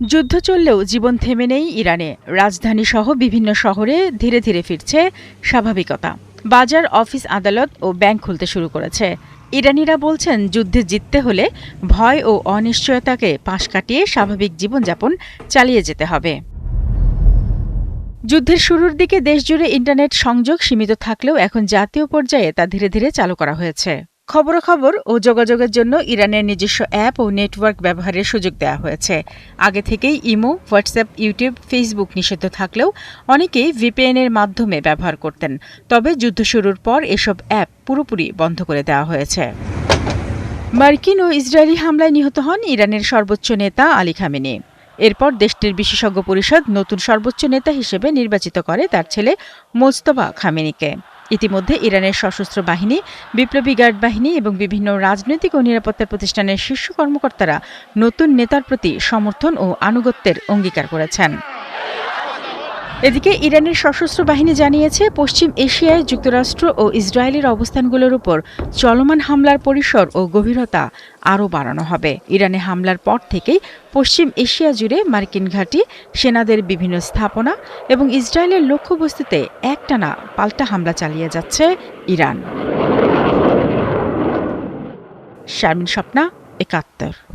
যুদ্ধ চললেও জীবন থেমে নেই ইরানে। রাজধানীসহ বিভিন্ন শহরে ধীরে ধীরে ফিরছে স্বাভাবিকতা। বাজার, অফিস, আদালত ও ব্যাংক খুলতে শুরু করেছে। ইরানিরা বলছেন, যুদ্ধে জিততে হলে ভয় ও অনিশ্চয়তাকে পাশ কাটিয়ে স্বাভাবিক জীবনযাপন চালিয়ে যেতে হবে। যুদ্ধের শুরুর দিকে দেশজুড়ে ইন্টারনেট সংযোগ সীমিত থাকলেও এখন জাতীয় পর্যায়ে তা ধীরে ধীরে চালু করা হয়েছে। খবরাখবর ও যোগাযোগের জন্য ইরানের নিজস্ব অ্যাপ ও নেটওয়ার্ক ব্যবহারের সুযোগ দেওয়া হয়েছে। আগে থেকেই ইমো, হোয়াটসঅ্যাপ, ইউটিউব, ফেসবুক নিষিদ্ধ থাকলেও অনেকেই ভিপিএনের মাধ্যমে ব্যবহার করতেন। তবে যুদ্ধ শুরুর পর এসব অ্যাপ পুরোপুরি বন্ধ করে দেওয়া হয়েছে। মার্কিন ও ইসরায়েলি হামলায় নিহত হন ইরানের সর্বোচ্চ নেতা আলী খামেনি। এরপর দেশটির বিশেষজ্ঞ পরিষদ নতুন সর্বোচ্চ নেতা হিসেবে নির্বাচিত করে তার ছেলে মোজতবা খামেনিকে। ইতিমধ্যে ইরানের সশস্ত্র বাহিনী, বিপ্লবী গার্ড বাহিনী এবং বিভিন্ন রাজনৈতিক ও নিরাপত্তা প্রতিষ্ঠানের শীর্ষ কর্মকর্তারা নতুন নেতার প্রতি সমর্থন ও আনুগত্যের অঙ্গীকার করেছেন। এদিকে ইরানের সশস্ত্র বাহিনী জানিয়েছে, পশ্চিম এশিয়ায় যুক্তরাষ্ট্র ও ইসরায়েলের অবস্থানগুলোর উপর চলমান হামলার পরিসর ও গভীরতা আরও বাড়ানো হবে। ইরানে হামলার পর থেকেই পশ্চিম এশিয়া জুড়ে মার্কিন ঘাঁটি, সেনাদের বিভিন্ন স্থাপনা এবং ইসরায়েলের লক্ষ্যবস্তুতে একটানা পাল্টা হামলা চালিয়ে যাচ্ছে ইরান। শারমিন স্বপ্না, ৭১।